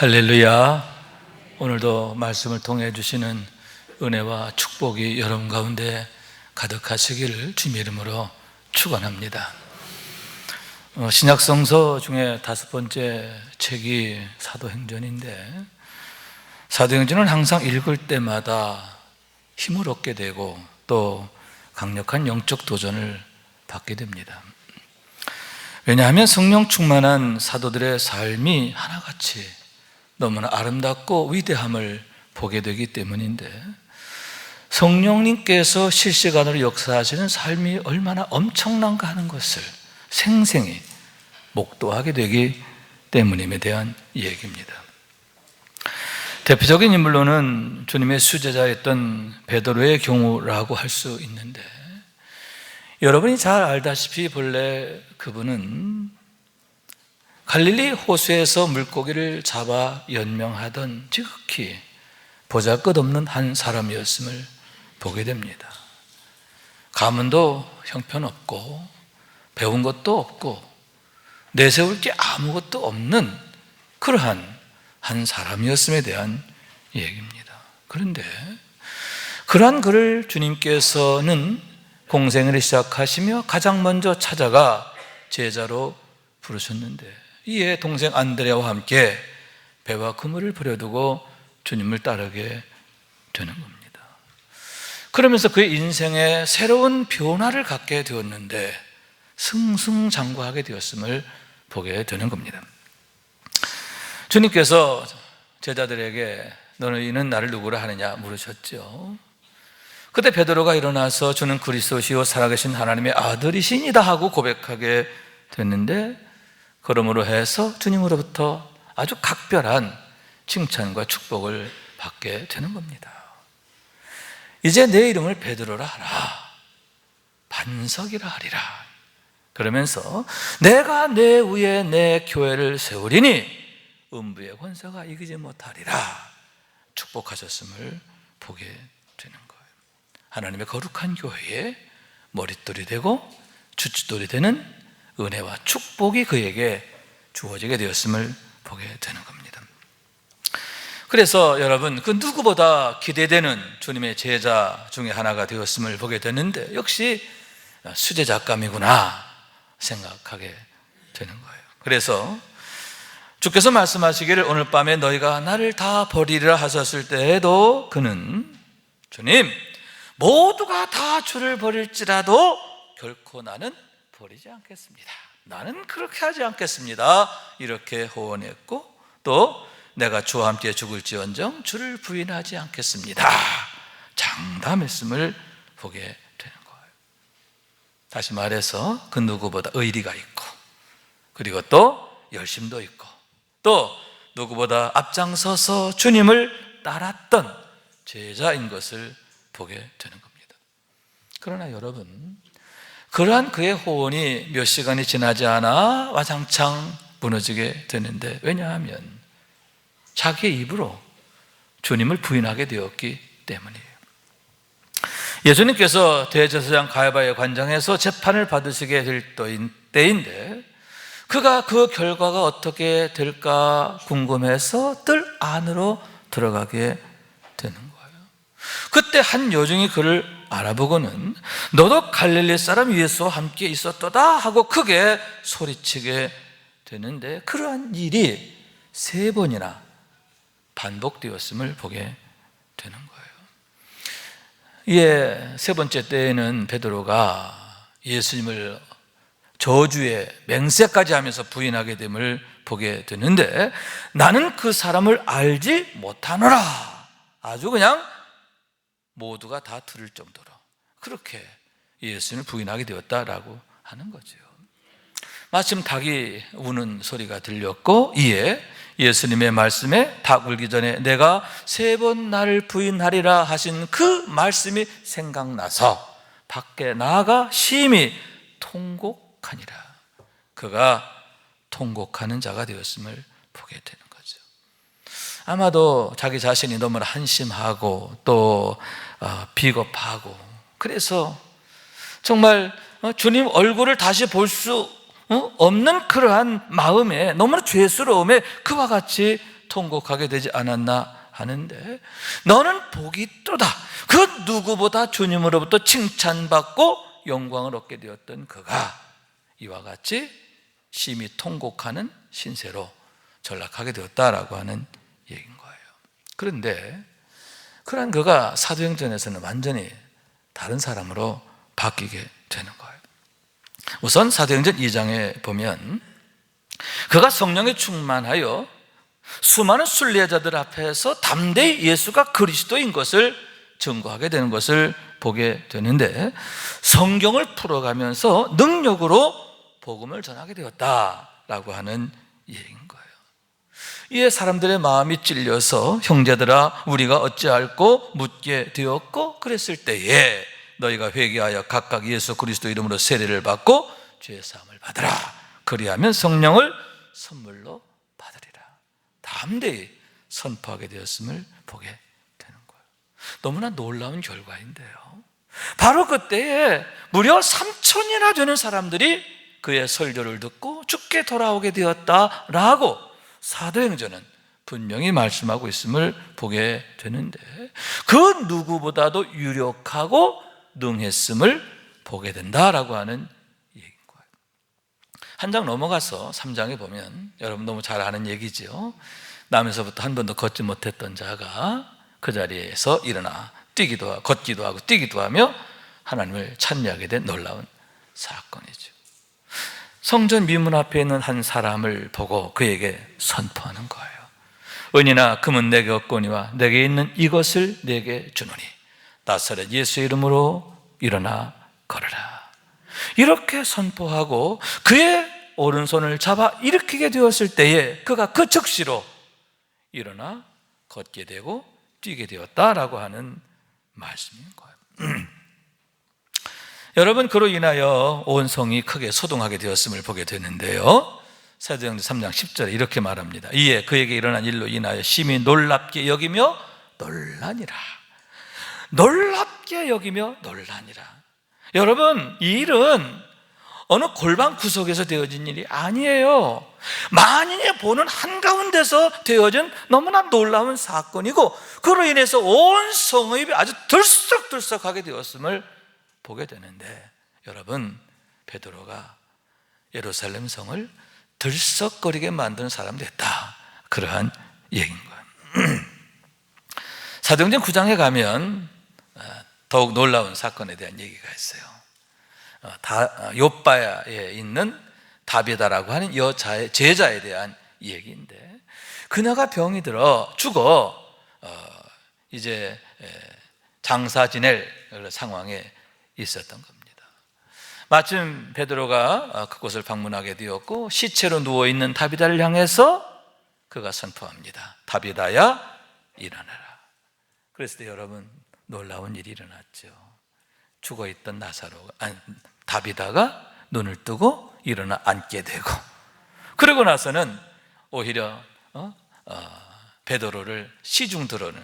할렐루야. 오늘도 말씀을 통해 주시는 은혜와 축복이 여러분 가운데 가득하시기를 주님의 이름으로 축원합니다. 신약성서 중에 5번째 책이 사도행전인데, 사도행전은 항상 읽을 때마다 힘을 얻게 되고 또 강력한 영적 도전을 받게 됩니다. 왜냐하면 성령 충만한 사도들의 삶이 하나같이 너무나 아름답고 위대함을 보게 되기 때문인데, 성령님께서 실시간으로 역사하시는 삶이 얼마나 엄청난가 하는 것을 생생히 목도하게 되기 때문임에 대한 얘기입니다. 대표적인 인물로는 주님의 수제자였던 베드로의 경우라고 할 수 있는데, 여러분이 잘 알다시피 본래 그분은 갈릴리 호수에서 물고기를 잡아 연명하던 지극히 보잘것없는 한 사람이었음을 보게 됩니다. 가문도 형편없고 배운 것도 없고 내세울 게 아무것도 없는 그러한 한 사람이었음에 대한 얘기입니다. 그런데 그러한 그를 주님께서는 공생을 시작하시며 가장 먼저 찾아가 제자로 부르셨는데, 이에 동생 안드레아와 함께 배와 그물을 버려두고 주님을 따르게 되는 겁니다. 그러면서 그의 인생에 새로운 변화를 갖게 되었는데 승승장구하게 되었음을 보게 되는 겁니다. 주님께서 제자들에게 너희는 나를 누구라 하느냐 물으셨죠. 그때 베드로가 일어나서 주는 그리스도시요 살아계신 하나님의 아들이시니다 하고 고백하게 됐는데, 그러므로 해서 주님으로부터 아주 각별한 칭찬과 축복을 받게 되는 겁니다. 이제 내 이름을 베드로라 하라, 반석이라 하리라. 그러면서 내가 내 위에 내 교회를 세우리니 음부의 권세가 이기지 못하리라 축복하셨음을 보게 되는 거예요. 하나님의 거룩한 교회에 머릿돌이 되고 주춧돌이 되는 은혜와 축복이 그에게 주어지게 되었음을 보게 되는 겁니다. 그래서 여러분, 그 누구보다 기대되는 주님의 제자 중에 하나가 되었음을 보게 되는데, 역시 수제작감이구나 생각하게 되는 거예요. 그래서 주께서 말씀하시기를 오늘 밤에 너희가 나를 다 버리리라 하셨을 때에도 그는, 주님, 모두가 다 주를 버릴지라도 결코 나는 버리지 않겠습니다, 나는 그렇게 하지 않겠습니다, 이렇게 호언했고, 또 내가 주와 함께 죽을지언정 주를 부인하지 않겠습니다, 장담했음을 보게 되는 거예요. 다시 말해서 그 누구보다 의리가 있고, 그리고 또 열심도 있고, 또 누구보다 앞장서서 주님을 따랐던 제자인 것을 보게 되는 겁니다. 그러나 여러분, 그러한 그의 호언이 몇 시간이 지나지 않아 와장창 무너지게 되는데, 왜냐하면 자기의 입으로 주님을 부인하게 되었기 때문이에요. 예수님께서 대제사장 가야바의 관장에서 재판을 받으시게 될 때인데, 그가 그 결과가 어떻게 될까 궁금해서 뜰 안으로 들어가게 되는 거예요. 그때 한 여종이 그를 알아보고는 너도 갈릴리 사람 예수와 함께 있었도다 하고 크게 소리치게 되는데, 그러한 일이 3번이나 반복되었음을 보게 되는 거예요. 이에 3번째 때에는 베드로가 예수님을 저주의 맹세까지 하면서 부인하게 됨을 보게 되는데, 나는 그 사람을 알지 못하노라, 아주 그냥 모두가 다 들을 정도로 그렇게 예수님을 부인하게 되었다라고 하는 거죠. 마침 닭이 우는 소리가 들렸고, 이에 예수님의 말씀에 닭 울기 전에 내가 3번 나를 부인하리라 하신 그 말씀이 생각나서 밖에 나아가 심히 통곡하니라. 그가 통곡하는 자가 되었음을 보게 되는 거죠. 아마도 자기 자신이 너무나 한심하고 또 비겁하고, 그래서 정말 주님 얼굴을 다시 볼 수 없는 그러한 마음에, 너무나 죄스러움에 그와 같이 통곡하게 되지 않았나 하는데, 너는 복이 있도다. 그 누구보다 주님으로부터 칭찬받고 영광을 얻게 되었던 그가 이와 같이 심히 통곡하는 신세로 전락하게 되었다라고 하는 얘기인 거예요. 그런데 그런 그가 사도행전에서는 완전히 다른 사람으로 바뀌게 되는 거예요. 우선 사도행전 2장에 보면 그가 성령에 충만하여 수많은 순례자들 앞에서 담대히 예수가 그리스도인 것을 증거하게 되는 것을 보게 되는데, 성경을 풀어가면서 능력으로 복음을 전하게 되었다라고 하는 얘기인 거예요. 이에 사람들의 마음이 찔려서 형제들아 우리가 어찌할꼬 묻게 되었고, 그랬을 때에 너희가 회개하여 각각 예수 그리스도 이름으로 세례를 받고 죄 사함을 받으라. 그리하면 성령을 선물로 받으리라. 담대히 선포하게 되었음을 보게 되는 거예요. 너무나 놀라운 결과인데요, 바로 그때에 무려 3,000이나 되는 사람들이 그의 설교를 듣고 죽게 돌아오게 되었다라고 사도행전은 분명히 말씀하고 있음을 보게 되는데, 그 누구보다도 유력하고 능했음을 보게 된다라고 하는 얘기인 거예요. 한 장 넘어가서 3장에 보면 여러분 너무 잘 아는 얘기죠. 남에서부터 한 번도 걷지 못했던 자가 그 자리에서 일어나 걷기도 하고 뛰기도 하며 하나님을 찬미하게 된 놀라운 사건이죠. 성전 미문 앞에 있는 한 사람을 보고 그에게 선포하는 거예요. 은이나 금은 내게 없거니와 내게 있는 이것을 내게 주노니 나사렛 예수의 이름으로 일어나 걸으라. 이렇게 선포하고 그의 오른손을 잡아 일으키게 되었을 때에 그가 그 즉시로 일어나 걷게 되고 뛰게 되었다라고 하는 말씀인 거예요. 여러분, 그로 인하여 온 성이 크게 소동하게 되었음을 보게 되는데요, 사도행전 3장 10절에 이렇게 말합니다. 이에 그에게 일어난 일로 인하여 심히 놀랍게 여기며 놀라니라. 놀랍게 여기며 놀라니라. 여러분, 이 일은 어느 골방 구석에서 되어진 일이 아니에요. 만인이 보는 한가운데서 되어진 너무나 놀라운 사건이고, 그로 인해서 온 성읍이 아주 들썩들썩하게 되었음을 보게 되는데, 여러분, 베드로가 예루살렘 성을 들썩거리게 만드는 사람이 됐다, 그러한 얘기인 거예요. 사도행전 9장에 가면 더욱 놀라운 사건에 대한 얘기가 있어요. 욥바야에 있는 다비다라고 하는 여자의 제자에 대한 얘기인데, 그녀가 병이 들어 죽어 이제 장사 지낼 상황에 있었던 겁니다. 마침 베드로가 그곳을 방문하게 되었고 시체로 누워있는 다비다를 향해서 그가 선포합니다. 다비다야 일어나라. 그랬을 때 여러분, 놀라운 일이 일어났죠. 죽어있던 다비다가 눈을 뜨고 일어나 앉게 되고, 그러고 나서는 오히려 베드로를 시중 들어오는,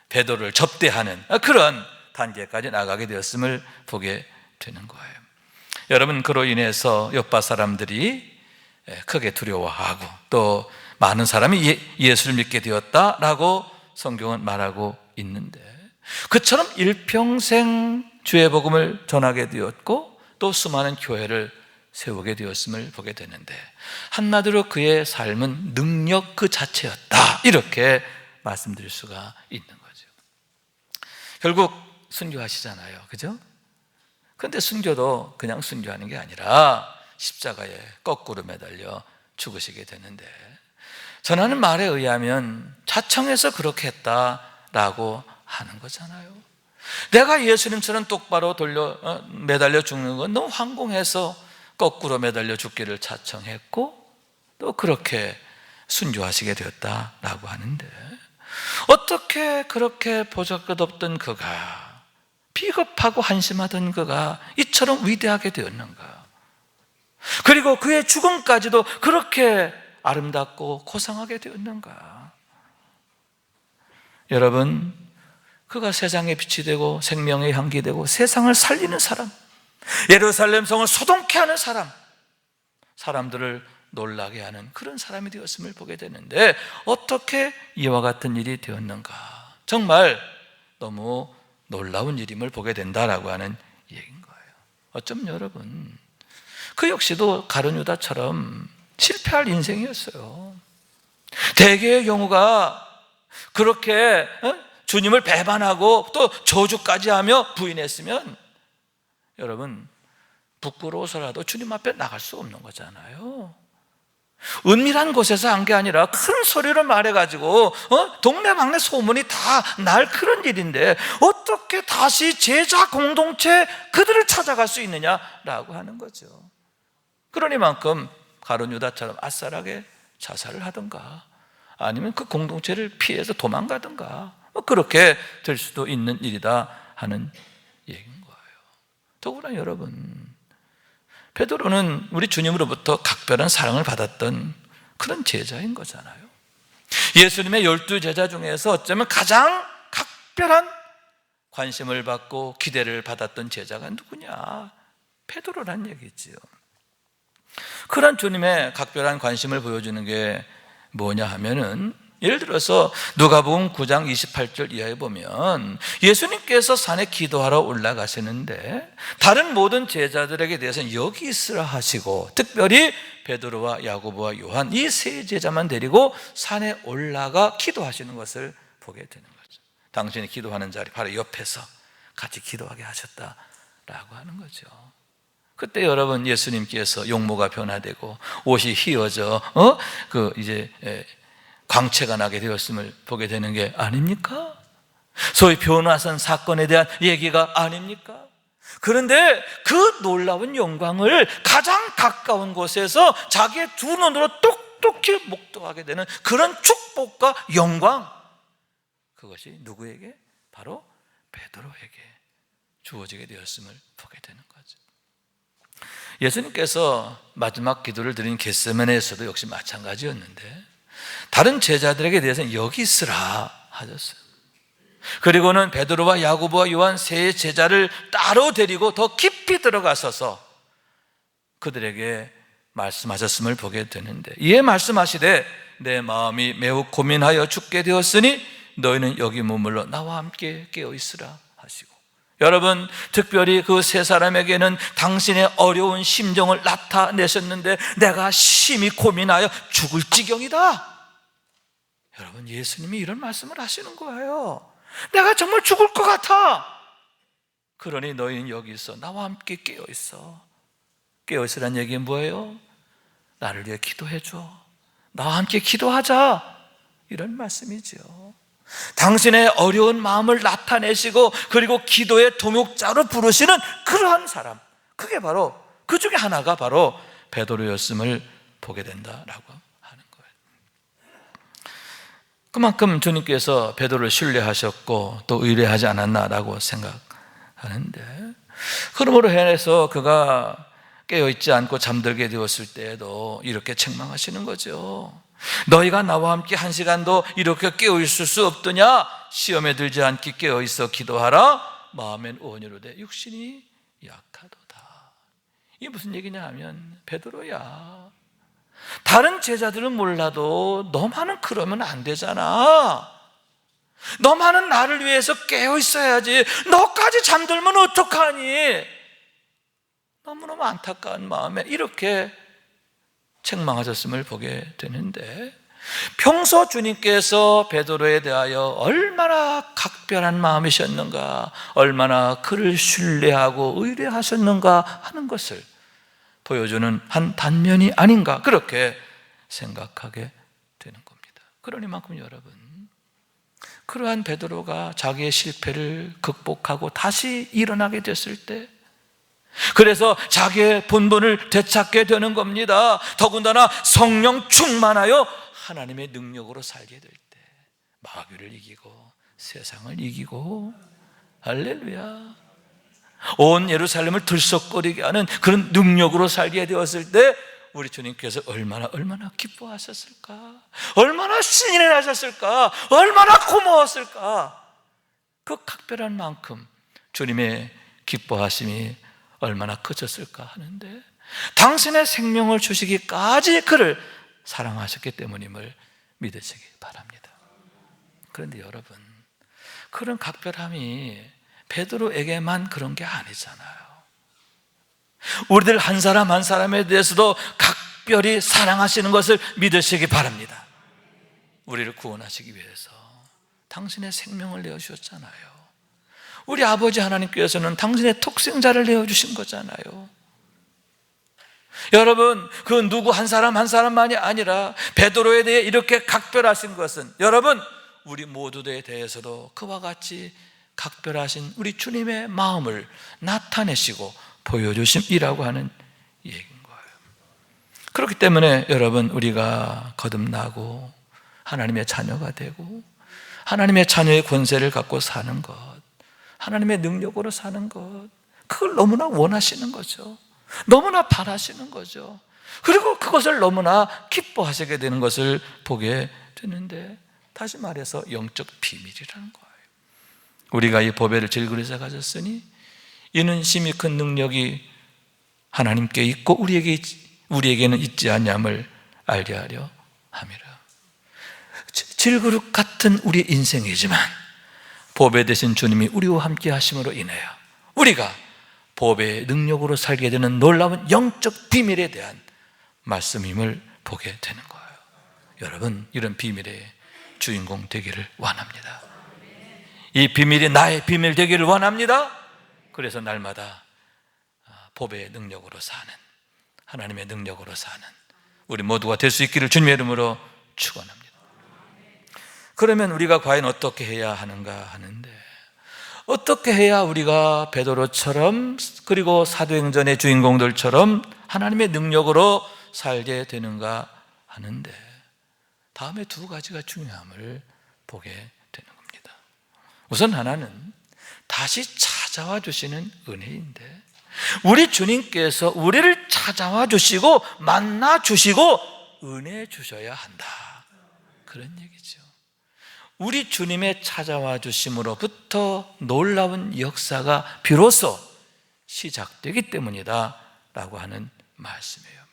베드로를 접대하는 그런 단계까지 나가게 되었음을 보게 되는 거예요. 여러분, 그로 인해서 욥바 사람들이 크게 두려워하고 또 많은 사람이 예수를 믿게 되었다라고 성경은 말하고 있는데, 그처럼 일평생 주의 복음을 전하게 되었고 또 수많은 교회를 세우게 되었음을 보게 되는데, 한마디로 그의 삶은 능력 그 자체였다, 이렇게 말씀드릴 수가 있는 거죠. 결국 순교하시잖아요, 그죠? 그런데 순교도 그냥 순교하는 게 아니라 십자가에 거꾸로 매달려 죽으시게 되는데, 전하는 말에 의하면 자청해서 그렇게 했다라고 하는 거잖아요. 내가 예수님처럼 똑바로 매달려 죽는 건 너무 황공해서 거꾸로 매달려 죽기를 자청했고 또 그렇게 순교하시게 되었다라고 하는데, 어떻게 그렇게 보잘것없던 그가, 비겁하고 한심하던 그가 이처럼 위대하게 되었는가? 그리고 그의 죽음까지도 그렇게 아름답고 고상하게 되었는가? 여러분, 그가 세상의 빛이 되고 생명의 향기 되고 세상을 살리는 사람, 예루살렘 성을 소동케 하는 사람, 사람들을 놀라게 하는 그런 사람이 되었음을 보게 되는데, 어떻게 이와 같은 일이 되었는가? 정말 너무 놀라운 일임을 보게 된다라고 하는 얘기인 거예요. 어쩌면 여러분, 그 역시도 가룟 유다처럼 실패할 인생이었어요. 대개의 경우가 그렇게 주님을 배반하고 또 저주까지 하며 부인했으면 여러분, 부끄러워서라도 주님 앞에 나갈 수 없는 거잖아요. 은밀한 곳에서 한 게 아니라 큰 소리로 말해가지고 동네방네 소문이 다 날 그런 일인데 어떻게 다시 제자 공동체 그들을 찾아갈 수 있느냐라고 하는 거죠. 그러니만큼 가룟 유다처럼 아싸라게 자살을 하든가 아니면 그 공동체를 피해서 도망가든가 그렇게 될 수도 있는 일이다 하는 얘기인 거예요. 더구나 여러분, 베드로는 우리 주님으로부터 각별한 사랑을 받았던 그런 제자인 거잖아요. 예수님의 12제자 중에서 어쩌면 가장 각별한 관심을 받고 기대를 받았던 제자가 누구냐? 베드로란 얘기지요. 그런 주님의 각별한 관심을 보여주는 게 뭐냐 하면은, 예를 들어서 누가복음 9장 28절 이하에 보면 예수님께서 산에 기도하러 올라가시는데 다른 모든 제자들에게 대해서는 여기 있으라 하시고 특별히 베드로와 야고보와 요한 이 세 제자만 데리고 산에 올라가 기도하시는 것을 보게 되는 거죠. 당신이 기도하는 자리 바로 옆에서 같이 기도하게 하셨다라고 하는 거죠. 그때 여러분, 예수님께서 용모가 변화되고 옷이 휘어져 광채가 나게 되었음을 보게 되는 게 아닙니까? 소위 변화선 사건에 대한 얘기가 아닙니까? 그런데 그 놀라운 영광을 가장 가까운 곳에서 자기의 두 눈으로 똑똑히 목도하게 되는 그런 축복과 영광, 그것이 누구에게? 바로 베드로에게 주어지게 되었음을 보게 되는 거죠. 예수님께서 마지막 기도를 드린 겟세마네에서도 역시 마찬가지였는데 다른 제자들에게 대해서는 여기 있으라 하셨어요. 그리고는 베드로와 야고보와 요한 세 제자를 따로 데리고 더 깊이 들어가셔서 그들에게 말씀하셨음을 보게 되는데, 이에 말씀하시되 내 마음이 매우 고민하여 죽게 되었으니 너희는 여기 머물러 나와 함께 깨어 있으라 하시고, 여러분, 특별히 그 세 사람에게는 당신의 어려운 심정을 나타내셨는데 내가 심히 고민하여 죽을 지경이다. 여러분, 예수님이 이런 말씀을 하시는 거예요. 내가 정말 죽을 것 같아. 그러니 너희는 여기 있어. 나와 함께 깨어 있어. 깨어 있으란 얘기는 뭐예요? 나를 위해 기도해 줘. 나와 함께 기도하자. 이런 말씀이죠. 당신의 어려운 마음을 나타내시고 그리고 기도의 동역자로 부르시는 그러한 사람, 그게 바로, 그 중에 하나가 바로 베드로였음을 보게 된다라고 하는 거예요. 그만큼 주님께서 베드로를 신뢰하셨고 또 의뢰하지 않았나라고 생각하는데, 그러므로 해서 그가 깨어있지 않고 잠들게 되었을 때에도 이렇게 책망하시는 거죠. 너희가 나와 함께 한 시간도 이렇게 깨어있을 수 없더냐? 시험에 들지 않게 깨어있어 기도하라. 마음엔 온유로되 육신이 약하도다. 이게 무슨 얘기냐 하면, 베드로야, 다른 제자들은 몰라도 너만은 그러면 안 되잖아. 너만은 나를 위해서 깨어있어야지. 너까지 잠들면 어떡하니? 너무너무 안타까운 마음에 이렇게 책망하셨음을 보게 되는데, 평소 주님께서 베드로에 대하여 얼마나 각별한 마음이셨는가, 얼마나 그를 신뢰하고 의뢰하셨는가 하는 것을 보여주는 한 단면이 아닌가, 그렇게 생각하게 되는 겁니다. 그러니만큼 여러분, 그러한 베드로가 자기의 실패를 극복하고 다시 일어나게 됐을 때, 그래서 자기의 본분을 되찾게 되는 겁니다. 더군다나 성령 충만하여 하나님의 능력으로 살게 될 때, 마귀를 이기고 세상을 이기고, 할렐루야, 온 예루살렘을 들썩거리게 하는 그런 능력으로 살게 되었을 때 우리 주님께서 얼마나 기뻐하셨을까, 얼마나 신이 나셨을까, 얼마나 고마웠을까. 그 각별한 만큼 주님의 기뻐하심이 얼마나 커졌을까 하는데, 당신의 생명을 주시기까지 그를 사랑하셨기 때문임을 믿으시기 바랍니다. 그런데 여러분, 그런 각별함이 베드로에게만 그런 게 아니잖아요. 우리들 한 사람 한 사람에 대해서도 각별히 사랑하시는 것을 믿으시기 바랍니다. 우리를 구원하시기 위해서 당신의 생명을 내어주셨잖아요. 우리 아버지 하나님께서는 당신의 독생자를 내어주신 거잖아요. 여러분, 그 누구 한 사람 한 사람만이 아니라 베드로에 대해 이렇게 각별하신 것은 여러분, 우리 모두에 대해서도 그와 같이 각별하신 우리 주님의 마음을 나타내시고 보여주심이라고 하는 얘기인 거예요. 그렇기 때문에 여러분, 우리가 거듭나고 하나님의 자녀가 되고 하나님의 자녀의 권세를 갖고 사는 것, 하나님의 능력으로 사는 것, 그걸 너무나 원하시는 거죠. 너무나 바라시는 거죠. 그리고 그것을 너무나 기뻐하시게 되는 것을 보게 되는데, 다시 말해서 영적 비밀이라는 거예요. 우리가 이 보배를 질그릇에 가졌으니 이는 심히 큰 능력이 하나님께 있고 우리에게는 있지 않냐함을 알게 하려 함이라. 질그릇 같은 우리 인생이지만 보배 되신 주님이 우리와 함께 하심으로 인하여 우리가 보배의 능력으로 살게 되는 놀라운 영적 비밀에 대한 말씀임을 보게 되는 거예요. 여러분, 이런 비밀의 주인공 되기를 원합니다. 이 비밀이 나의 비밀 되기를 원합니다. 그래서 날마다 보배의 능력으로 사는, 하나님의 능력으로 사는 우리 모두가 될 수 있기를 주님의 이름으로 축원합니다. 그러면 우리가 과연 어떻게 해야 하는가 하는데, 어떻게 해야 우리가 베드로처럼 그리고 사도행전의 주인공들처럼 하나님의 능력으로 살게 되는가 하는데, 다음에 두 가지가 중요함을 보게 되는 겁니다. 우선 하나는 다시 찾아와 주시는 은혜인데, 우리 주님께서 우리를 찾아와 주시고 만나 주시고 은혜 주셔야 한다, 그런 얘기죠. 우리 주님의 찾아와 주심으로부터 놀라운 역사가 비로소 시작되기 때문이다 라고 하는 말씀이에요.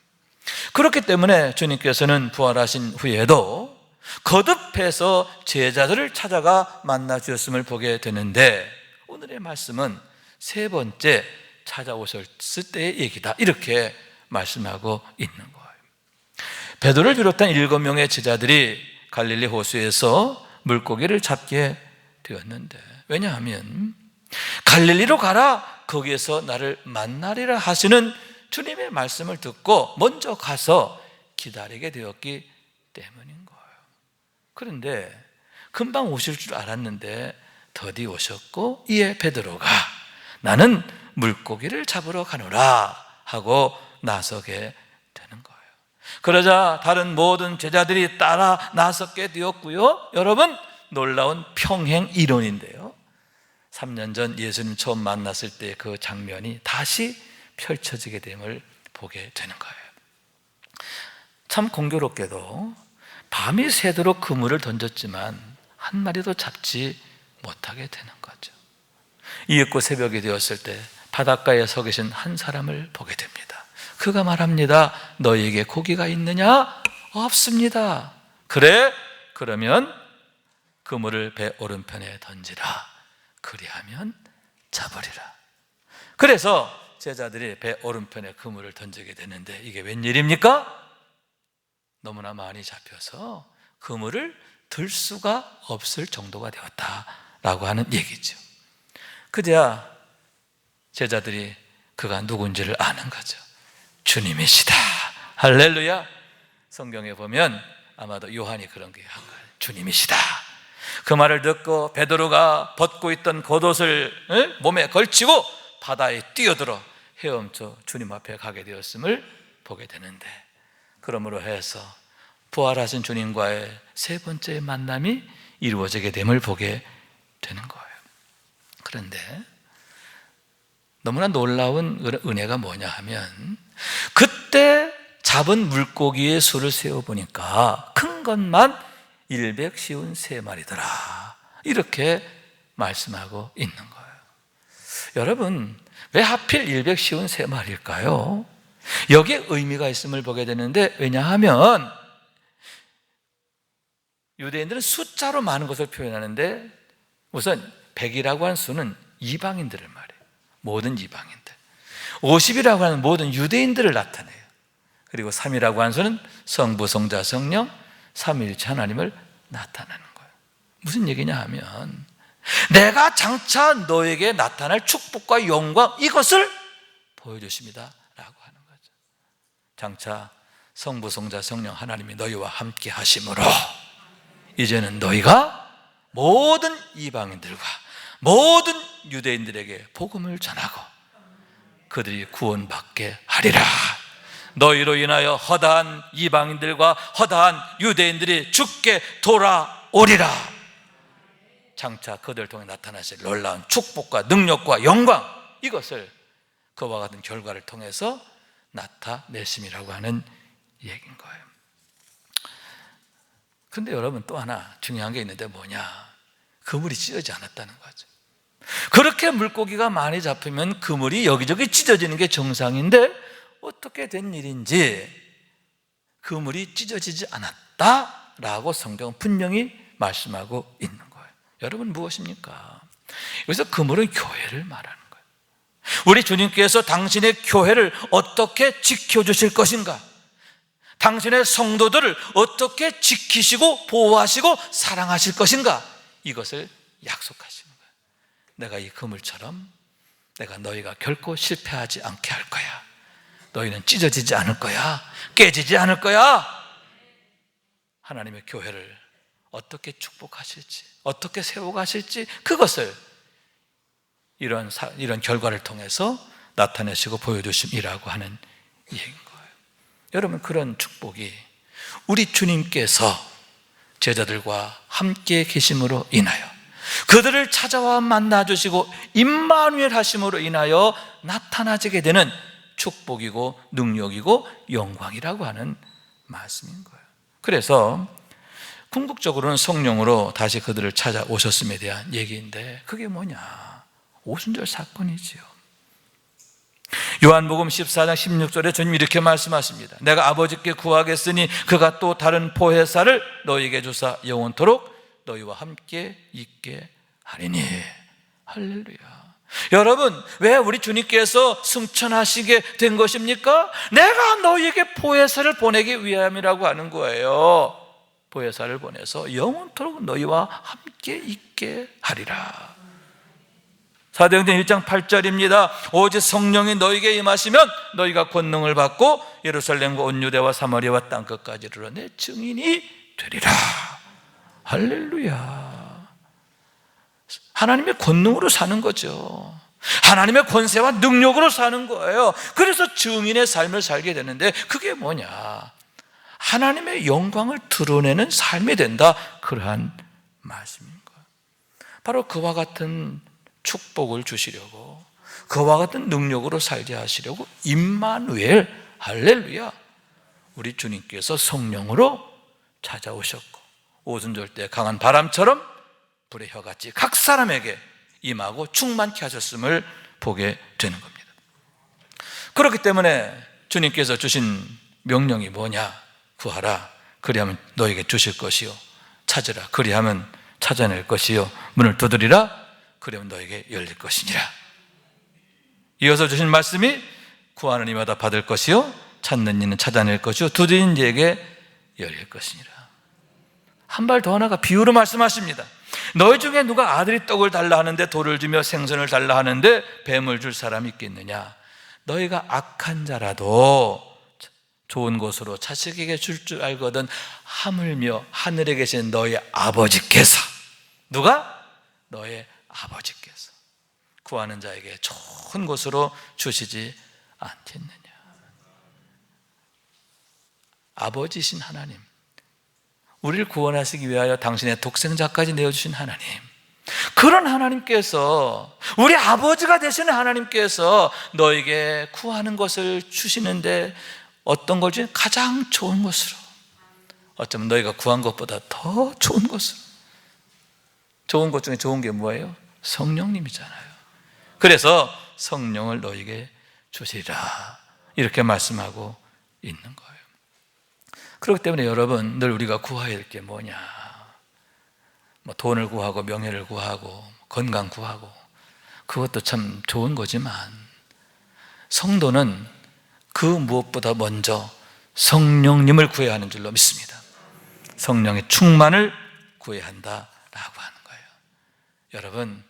그렇기 때문에 주님께서는 부활하신 후에도 거듭해서 제자들을 찾아가 만나 주셨음을 보게 되는데, 오늘의 말씀은 세 번째 찾아오셨을 때의 얘기다, 이렇게 말씀하고 있는 거예요. 베드로를 비롯한 7명의 제자들이 갈릴리 호수에서 물고기를 잡게 되었는데, 왜냐하면 갈릴리로 가라, 거기에서 나를 만나리라 하시는 주님의 말씀을 듣고 먼저 가서 기다리게 되었기 때문인 거예요. 그런데 금방 오실 줄 알았는데 더디 오셨고, 이에 베드로가 나는 물고기를 잡으러 가노라 하고 나서게 되는 거예요. 그러자 다른 모든 제자들이 따라 나섰게 되었고요. 여러분, 놀라운 평행 이론인데요, 3년 전 예수님 처음 만났을 때 그 장면이 다시 펼쳐지게 됨을 보게 되는 거예요. 참 공교롭게도 밤이 새도록 그물을 던졌지만 한 마리도 잡지 못하게 되는 거죠. 이윽고 새벽이 되었을 때 바닷가에 서 계신 한 사람을 보게 됩니다. 그가 말합니다. 너희에게 고기가 있느냐? 없습니다. 그래? 그러면 그물을 배 오른편에 던지라. 그리하면 잡으리라. 그래서 제자들이 배 오른편에 그물을 던지게 되는데, 이게 웬일입니까? 너무나 많이 잡혀서 그물을 들 수가 없을 정도가 되었다라고 하는 얘기죠. 그제야 제자들이 그가 누군지를 아는 거죠. 주님이시다. 할렐루야. 성경에 보면 아마도 요한이 그런 게 한 거예요. 주님이시다. 그 말을 듣고 베드로가 벗고 있던 겉옷을 몸에 걸치고 바다에 뛰어들어 헤엄쳐 주님 앞에 가게 되었음을 보게 되는데, 그러므로 해서 부활하신 주님과의 세 번째 만남이 이루어지게 됨을 보게 되는 거예요. 그런데 너무나 놀라운 은혜가 뭐냐 하면, 그때 잡은 물고기의 수를 세어보니까 큰 것만 153마리더라, 이렇게 말씀하고 있는 거예요. 여러분, 왜 하필 153마리일까요? 여기에 의미가 있음을 보게 되는데, 왜냐하면 유대인들은 숫자로 많은 것을 표현하는데, 우선 100이라고 하는 수는 이방인들을 말해요. 모든 이방인들. 50이라고 하는 모든 유대인들을 나타내요. 그리고 3이라고 하는 수는 성부, 성자, 성령, 삼위일체 하나님을 나타내는 거예요. 무슨 얘기냐 하면, 내가 장차 너에게 나타날 축복과 영광, 이것을 보여주십니다 라고 하는 거죠. 장차 성부, 성자, 성령 하나님이 너희와 함께 하심으로 이제는 너희가 모든 이방인들과 모든 유대인들에게 복음을 전하고 그들이 구원받게 하리라. 너희로 인하여 허다한 이방인들과 허다한 유대인들이 죽게 돌아오리라. 장차 그들을 통해 나타나실 놀라운 축복과 능력과 영광, 이것을 그와 같은 결과를 통해서 나타내심이라고 하는 얘기인 거예요. 그런데 여러분, 또 하나 중요한 게 있는데 뭐냐? 그물이 찢어지지 않았다는 거죠. 그렇게 물고기가 많이 잡히면 그물이 여기저기 찢어지는 게 정상인데, 어떻게 된 일인지 그물이 찢어지지 않았다라고 성경은 분명히 말씀하고 있는 거예요. 여러분, 무엇입니까? 여기서 그물은 교회를 말하는 거예요. 우리 주님께서 당신의 교회를 어떻게 지켜주실 것인가? 당신의 성도들을 어떻게 지키시고 보호하시고 사랑하실 것인가? 이것을 약속하시는 거예요. 내가 이 그물처럼 내가 너희가 결코 실패하지 않게 할 거야. 너희는 찢어지지 않을 거야. 깨지지 않을 거야. 하나님의 교회를 어떻게 축복하실지, 어떻게 세워가실지, 그것을 이런 결과를 통해서 나타내시고 보여주심이라고 하는 얘기인 거예요. 여러분, 그런 축복이 우리 주님께서 제자들과 함께 계심으로 인하여, 그들을 찾아와 만나주시고 임마누엘 하심으로 인하여 나타나지게 되는 축복이고 능력이고 영광이라고 하는 말씀인 거예요. 그래서 궁극적으로는 성령으로 다시 그들을 찾아오셨음에 대한 얘기인데, 그게 뭐냐? 오순절 사건이지요. 요한복음 14장 16절에 주님 이렇게 말씀하십니다. 내가 아버지께 구하겠으니 그가 또 다른 보혜사를 너희에게 주사 영원토록 너희와 함께 있게 하리니. 할렐루야. 여러분, 왜 우리 주님께서 승천하시게 된 것입니까? 내가 너희에게 보혜사를 보내기 위함이라고 하는 거예요. 보혜사를 보내서 영원토록 너희와 함께 있게 하리라. 사도행전 1장 8절입니다. 오직 성령이 너희에게 임하시면 너희가 권능을 받고 예루살렘과 온 유대와 사마리아와 땅끝까지 이르러 내 증인이 되리라. 할렐루야. 하나님의 권능으로 사는 거죠. 하나님의 권세와 능력으로 사는 거예요. 그래서 증인의 삶을 살게 되는데, 그게 뭐냐? 하나님의 영광을 드러내는 삶이 된다. 그러한 말씀인 거예요. 바로 그와 같은 축복을 주시려고, 그와 같은 능력으로 살게 하시려고 임마누엘, 할렐루야, 우리 주님께서 성령으로 찾아오셨고, 오순절 때 강한 바람처럼 불의 혀같이 각 사람에게 임하고 충만케 하셨음을 보게 되는 겁니다. 그렇기 때문에 주님께서 주신 명령이 뭐냐? 구하라, 그리하면 너에게 주실 것이요, 찾으라, 그리하면 찾아낼 것이요, 문을 두드리라, 그리하면 너에게 열릴 것이니라. 이어서 주신 말씀이 구하는 이마다 받을 것이요, 찾는 이는 찾아낼 것이요, 두드리는 이에게 열릴 것이니라. 한 발 더 나가 비유로 말씀하십니다. 너희 중에 누가 아들이 떡을 달라 하는데 돌을 주며 생선을 달라 하는데 뱀을 줄 사람이 있겠느냐? 너희가 악한 자라도 좋은 것으로 자식에게 줄 알거든 하물며 하늘에 계신 너희 아버지께서, 누가? 너의 아버지께서 구하는 자에게 좋은 것으로 주시지 않겠느냐. 아버지신 하나님, 우리를 구원하시기 위하여 당신의 독생자까지 내어주신 하나님, 그런 하나님께서, 우리 아버지가 되시는 하나님께서 너에게 구하는 것을 주시는데, 어떤 걸 주시는? 가장 좋은 것으로, 어쩌면 너희가 구한 것보다 더 좋은 것으로. 좋은 것 중에 좋은 게 뭐예요? 성령님이잖아요. 그래서 성령을 너에게 주시리라. 이렇게 말씀하고 있는 거예요. 그렇기 때문에 여러분, 늘 우리가 구해야 할 게 뭐냐, 뭐 돈을 구하고 명예를 구하고 건강 구하고, 그것도 참 좋은 거지만 성도는 그 무엇보다 먼저 성령님을 구해야 하는 줄로 믿습니다. 성령의 충만을 구해야 한다라고 하는 거예요. 여러분,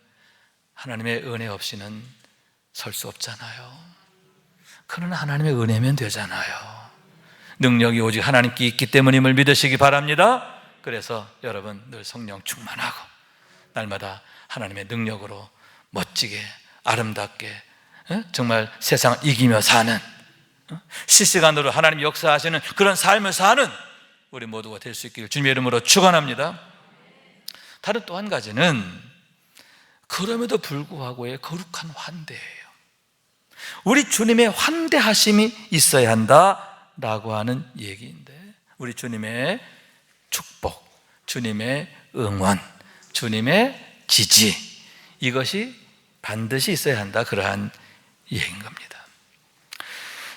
하나님의 은혜 없이는 설 수 없잖아요. 그러나 하나님의 은혜면 되잖아요. 능력이 오직 하나님께 있기 때문임을 믿으시기 바랍니다. 그래서 여러분, 늘 성령 충만하고 날마다 하나님의 능력으로 멋지게 아름답게 정말 세상을 이기며 사는, 실시간으로 하나님 역사하시는 그런 삶을 사는 우리 모두가 될 수 있기를 주님의 이름으로 축원합니다. 다른 또 한 가지는 그럼에도 불구하고의 거룩한 환대예요. 우리 주님의 환대하심이 있어야 한다라고 하는 얘기인데, 우리 주님의 축복, 주님의 응원, 주님의 지지, 이것이 반드시 있어야 한다, 그러한 얘기인 겁니다.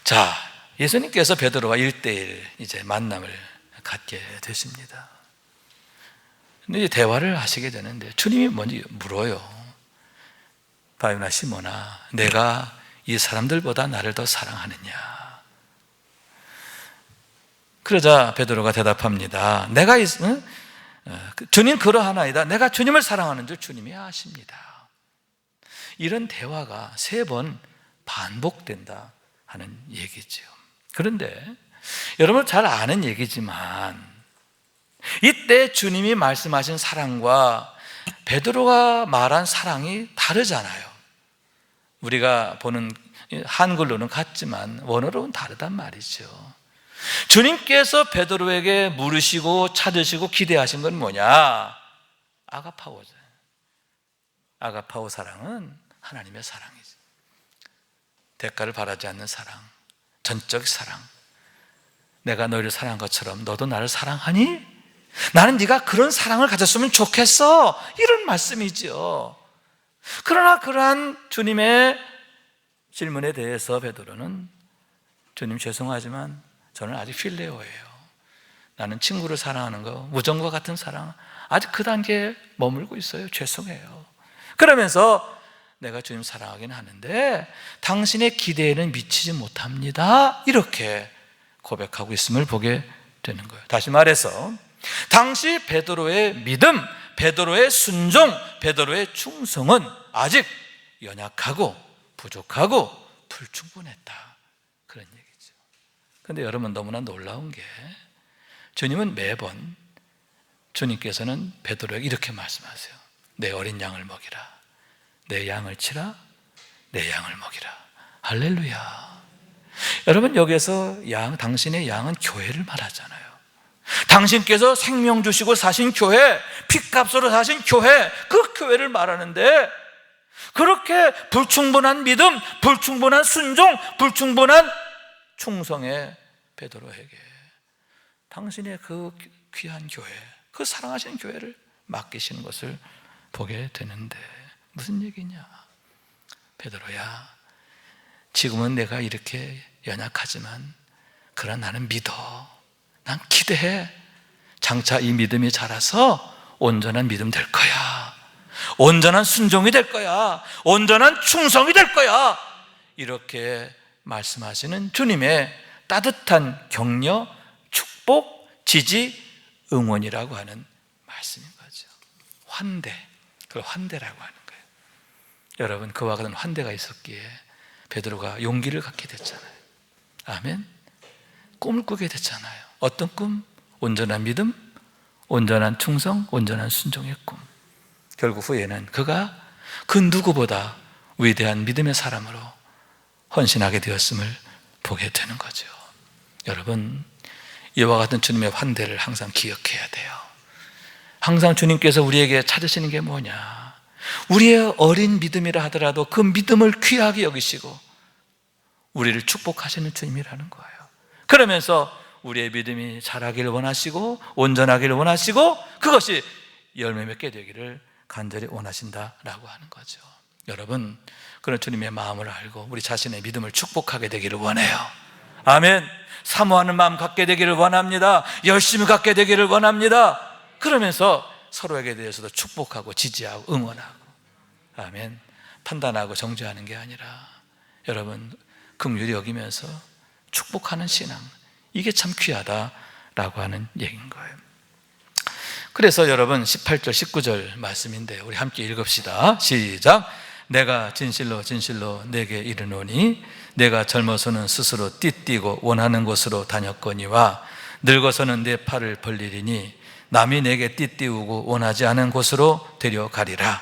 자, 예수님께서 베드로와 1대1 이제 만남을 갖게 되십니다. 근데 이제 대화를 하시게 되는데 주님이 먼저 물어요. 바요나 시몬아, 내가 이 사람들보다 나를 더 사랑하느냐? 그러자 베드로가 대답합니다. 주님 그러하나이다. 내가 주님을 사랑하는 줄 주님이 아십니다. 이런 대화가 3번 반복된다 하는 얘기죠. 그런데 여러분 잘 아는 얘기지만 이때 주님이 말씀하신 사랑과 베드로가 말한 사랑이 다르잖아요. 우리가 보는 한글로는 같지만 원어로는 다르단 말이죠. 주님께서 베드로에게 물으시고 찾으시고 기대하신 건 뭐냐? 아가파오죠. 아가파오 사랑은 하나님의 사랑이죠. 대가를 바라지 않는 사랑, 전적 사랑. 내가 너희를 사랑한 것처럼 너도 나를 사랑하니? 나는 네가 그런 사랑을 가졌으면 좋겠어, 이런 말씀이죠. 그러나 그러한 주님의 질문에 대해서 베드로는, 주님 죄송하지만 저는 아직 필레오예요. 나는 친구를 사랑하는 거, 우정과 같은 사랑, 아직 그 단계에 머물고 있어요. 죄송해요. 그러면서 내가 주님 사랑하긴 하는데 당신의 기대에는 미치지 못합니다, 이렇게 고백하고 있음을 보게 되는 거예요. 다시 말해서 당시 베드로의 믿음, 베드로의 순종, 베드로의 충성은 아직 연약하고 부족하고 불충분했다, 그런 얘기죠. 그런데 여러분, 너무나 놀라운 게 주님은 매번, 주님께서는 베드로에게 이렇게 말씀하세요. 내 어린 양을 먹이라, 내 양을 치라, 내 양을 먹이라. 할렐루야. 여러분, 여기서 당신의 양은 교회를 말하잖아요. 당신께서 생명 주시고 사신 교회, 핏값으로 사신 교회, 그 교회를 말하는데, 그렇게 불충분한 믿음, 불충분한 순종, 불충분한 충성의 베드로에게 당신의 그 귀한 교회, 그 사랑하시는 교회를 맡기시는 것을 보게 되는데, 무슨 얘기냐? 베드로야, 지금은 내가 이렇게 연약하지만 그러나 나는 믿어, 난 기대해. 장차 이 믿음이 자라서 온전한 믿음 될 거야, 온전한 순종이 될 거야, 온전한 충성이 될 거야, 이렇게 말씀하시는 주님의 따뜻한 격려, 축복, 지지, 응원이라고 하는 말씀인 거죠. 환대, 그걸 환대라고 하는 거예요. 여러분, 그와 같은 환대가 있었기에 베드로가 용기를 갖게 됐잖아요. 아멘. 꿈을 꾸게 됐잖아요. 어떤 꿈? 온전한 믿음, 온전한 충성, 온전한 순종의 꿈. 결국 후에는 그가 그 누구보다 위대한 믿음의 사람으로 헌신하게 되었음을 보게 되는 거죠. 여러분, 이와 같은 주님의 환대를 항상 기억해야 돼요. 항상 주님께서 우리에게 찾으시는 게 뭐냐? 우리의 어린 믿음이라 하더라도 그 믿음을 귀하게 여기시고 우리를 축복하시는 주님이라는 거예요. 그러면서 우리의 믿음이 자라기를 원하시고 온전하기를 원하시고 그것이 열매 맺게 되기를 간절히 원하신다라고 하는 거죠. 여러분, 그런 주님의 마음을 알고 우리 자신의 믿음을 축복하게 되기를 원해요. 아멘. 사모하는 마음 갖게 되기를 원합니다. 열심히 갖게 되기를 원합니다. 그러면서 서로에게 대해서도 축복하고 지지하고 응원하고, 아멘. 판단하고 정죄하는 게 아니라 여러분 긍휼히 여기면서 축복하는 신앙, 이게 참 귀하다라고 하는 얘기인 거예요. 그래서 여러분 18절 19절 말씀인데 우리 함께 읽읍시다. 시작. 내가 진실로 진실로 내게 이르노니 내가 젊어서는 스스로 띠띠고 원하는 곳으로 다녔거니와 늙어서는 내 팔을 벌리리니 남이 내게 띠띠우고 원하지 않은 곳으로 데려가리라.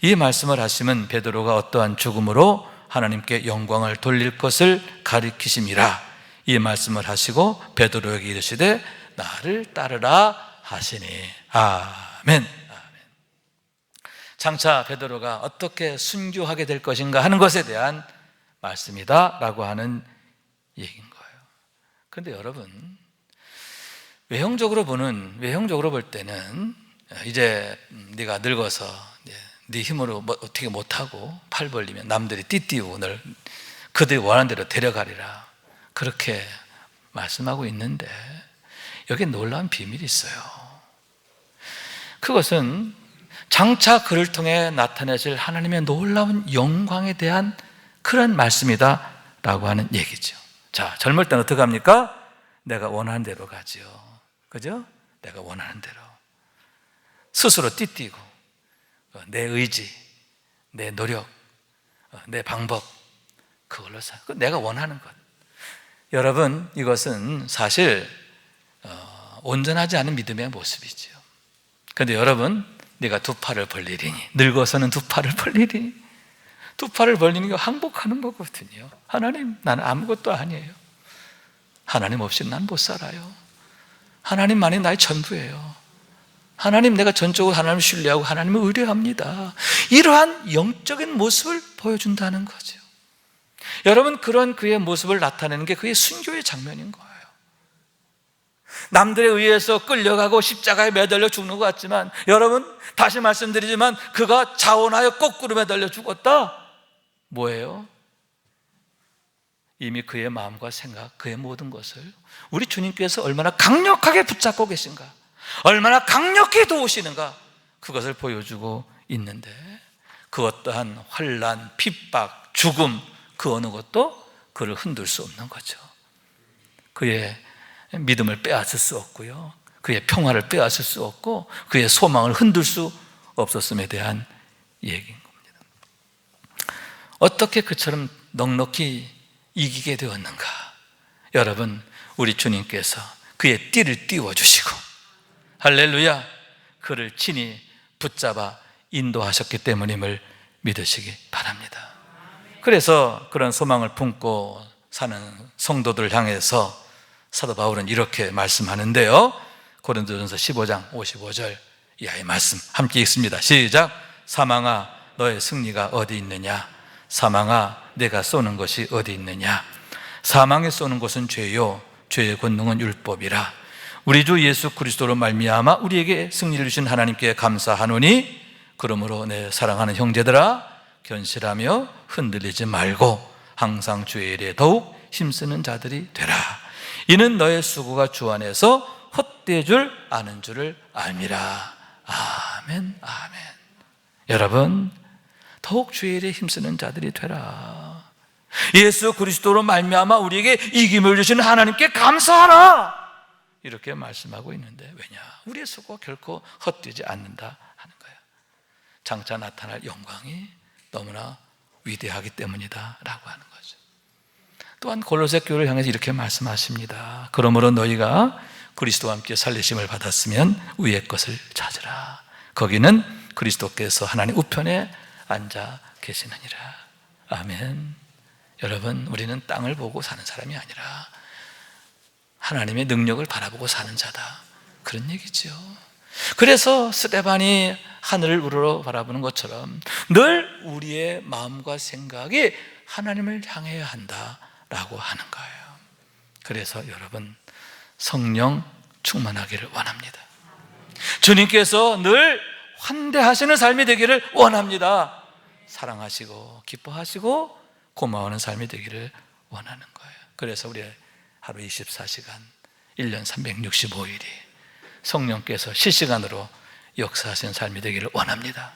이 말씀을 하시면 베드로가 어떠한 죽음으로 하나님께 영광을 돌릴 것을 가리키심이라. 이 말씀을 하시고 베드로에게 이르시되 나를 따르라 하시니. 아멘. 장차 베드로가 어떻게 순교하게 될 것인가 하는 것에 대한 말씀이다 라고 하는 얘기인 거예요. 그런데 여러분, 외형적으로 볼 때는 이제 네가 늙어서 네 힘으로 어떻게 못하고 팔 벌리면 남들이 띠띠우고 널 그들이 원하는 대로 데려가리라, 그렇게 말씀하고 있는데 여기에 놀라운 비밀이 있어요. 그것은 장차 그를 통해 나타내실 하나님의 놀라운 영광에 대한 그런 말씀이다 라고 하는 얘기죠. 자, 젊을 때는 어떻게 합니까? 내가 원하는 대로 가지요. 그죠? 내가 원하는 대로 스스로 띠띠고 내 의지, 내 노력, 내 방법, 그걸로 내가 원하는 것. 여러분, 이것은 사실 온전하지 않은 믿음의 모습이죠. 그런데 여러분, 네가 두 팔을 벌리리니, 늙어서는 두 팔을 벌리리니, 두 팔을 벌리는 게 항복하는 거거든요. 하나님, 나는 아무것도 아니에요. 하나님 없이 난 못 살아요. 하나님만이 나의 전부예요. 하나님, 내가 전적으로 하나님을 신뢰하고 하나님을 의뢰합니다. 이러한 영적인 모습을 보여준다는 거죠. 여러분, 그런 그의 모습을 나타내는 게 그의 순교의 장면인 거예요. 남들에 의해서 끌려가고 십자가에 매달려 죽는 것 같지만, 여러분, 다시 말씀드리지만 그가 자원하여 거꾸로 매달려 죽었다. 뭐예요? 이미 그의 마음과 생각, 그의 모든 것을 우리 주님께서 얼마나 강력하게 붙잡고 계신가, 얼마나 강력히 도우시는가, 그것을 보여주고 있는데, 그 어떠한 환난, 핍박, 죽음, 그 어느 것도 그를 흔들 수 없는 거죠. 그의 믿음을 빼앗을 수 없고요, 그의 평화를 빼앗을 수 없고, 그의 소망을 흔들 수 없었음에 대한 얘기인 겁니다. 어떻게 그처럼 넉넉히 이기게 되었는가? 여러분, 우리 주님께서 그의 띠를 띄워주시고, 할렐루야, 그를 친히 붙잡아 인도하셨기 때문임을 믿으시기 바랍니다. 그래서 그런 소망을 품고 사는 성도들을 향해서 사도 바울은 이렇게 말씀하는데요, 고린도전서 15장 55절 이하의 말씀 함께 읽습니다. 시작. 사망아, 너의 승리가 어디 있느냐? 사망아, 내가 쏘는 것이 어디 있느냐? 사망에 쏘는 것은 죄요, 죄의 권능은 율법이라. 우리 주 예수 그리스도로 말미암아 우리에게 승리를 주신 하나님께 감사하노니, 그러므로 내 사랑하는 형제들아, 견실하며 흔들리지 말고 항상 주의 일에 더욱 힘쓰는 자들이 되라. 이는 너의 수고가 주 안에서 헛되어 줄 아는 줄을 알미라. 아멘, 아멘. 여러분, 더욱 주의 일에 힘쓰는 자들이 되라. 예수 그리스도로 말미암아 우리에게 이김을 주시는 하나님께 감사하라, 이렇게 말씀하고 있는데, 왜냐? 우리의 수고가 결코 헛되지 않는다 하는 거예요. 장차 나타날 영광이 너무나 위대하기 때문이다 라고 하는 거죠. 또한 골로새 교회를 향해서 이렇게 말씀하십니다. 그러므로 너희가 그리스도와 함께 살리심을 받았으면 위의 것을 찾으라. 거기는 그리스도께서 하나님 우편에 앉아 계시느니라. 아멘. 여러분, 우리는 땅을 보고 사는 사람이 아니라 하나님의 능력을 바라보고 사는 자다, 그런 얘기죠. 그래서 스데반이 하늘을 우러러 바라보는 것처럼 늘 우리의 마음과 생각이 하나님을 향해야 한다라고 하는 거예요. 그래서 여러분, 성령 충만하기를 원합니다. 주님께서 늘 환대하시는 삶이 되기를 원합니다. 사랑하시고 기뻐하시고 고마워하는 삶이 되기를 원하는 거예요. 그래서 우리 하루 24시간 1년 365일이 성령께서 실시간으로 역사하시는 삶이 되기를 원합니다.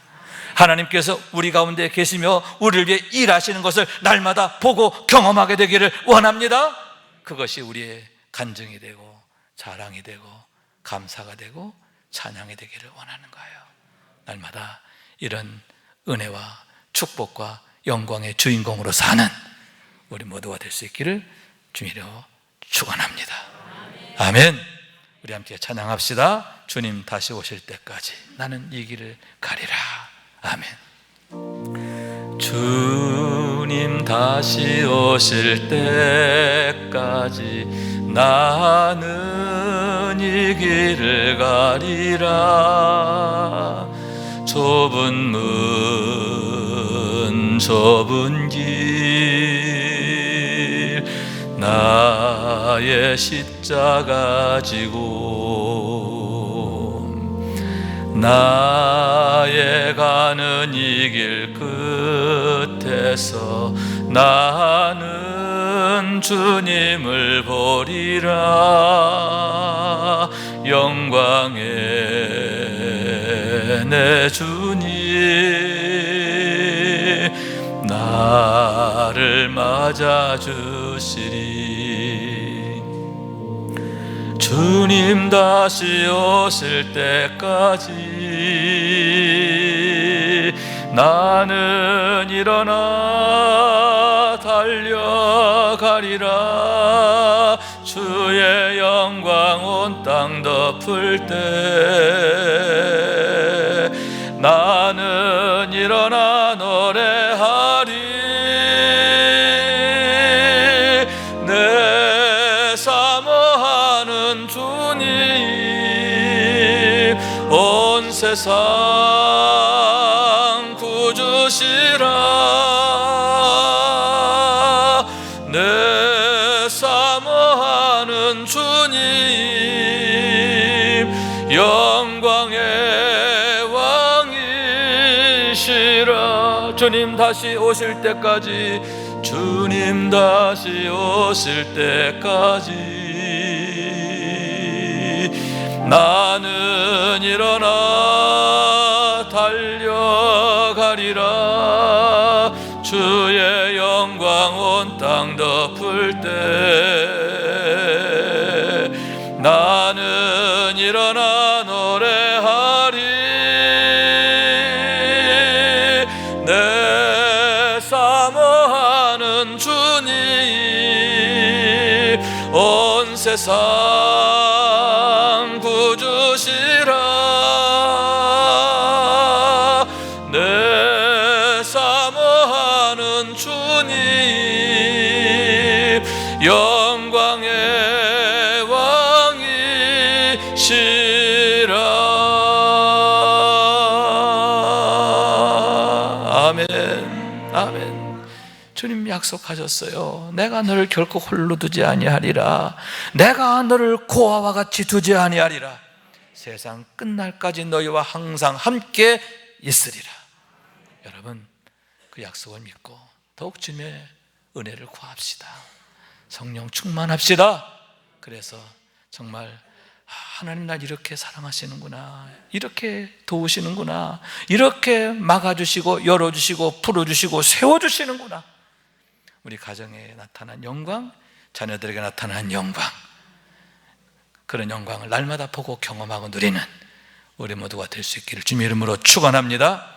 하나님께서 우리 가운데 계시며 우리를 위해 일하시는 것을 날마다 보고 경험하게 되기를 원합니다. 그것이 우리의 간증이 되고 자랑이 되고 감사가 되고 찬양이 되기를 원하는 거예요. 날마다 이런 은혜와 축복과 영광의 주인공으로 사는 우리 모두가 될 수 있기를 주님으로 축원합니다. 아멘. 우리 함께 찬양합시다. 주님 다시 오실 때까지 나는 이 길을 가리라. 아멘. 주님 다시 오실 때까지 나는 이 길을 가리라. 좁은 문 좁은 길 나의 십자가 지고 나의 가는 이 길 끝에서 나는 주님을 보리라. 영광의 내 주님 나를 맞아주시리. 주님 다시 오실 때까지 나는 일어나 달려가리라. 주의 영광 온 땅 덮을 때 나는 일어나 노래하리. 내 사모하는 주님 온 세상 구주시라. 내 사모하는 주님 영광의 왕이시라. 주님 다시 오실 때까지 주님 다시 오실 때까지 나는 일어나 달려가리라. 주의 영광 온 땅 덮을 때 나는 일어나 노래하리. 내 사모하는 주님 온 세상 구주시라. 내 사모하는 주님 영광의 왕이시라. 아멘. 아멘. 주님 약속하셨어요. 내가 너를 결코 홀로 두지 아니하리라. 내가 너를 고아와 같이 두지 아니하리라. 세상 끝날까지 너희와 항상 함께 있으리라. 여러분, 그 약속을 믿고 더욱 주님의 은혜를 구합시다. 성령 충만합시다. 그래서 정말 하나님 날 이렇게 사랑하시는구나, 이렇게 도우시는구나, 이렇게 막아주시고 열어주시고 풀어주시고 세워주시는구나. 우리 가정에 나타난 영광, 자녀들에게 나타난 영광, 그런 영광을 날마다 보고 경험하고 누리는 우리 모두가 될 수 있기를 주님의 이름으로 축원합니다.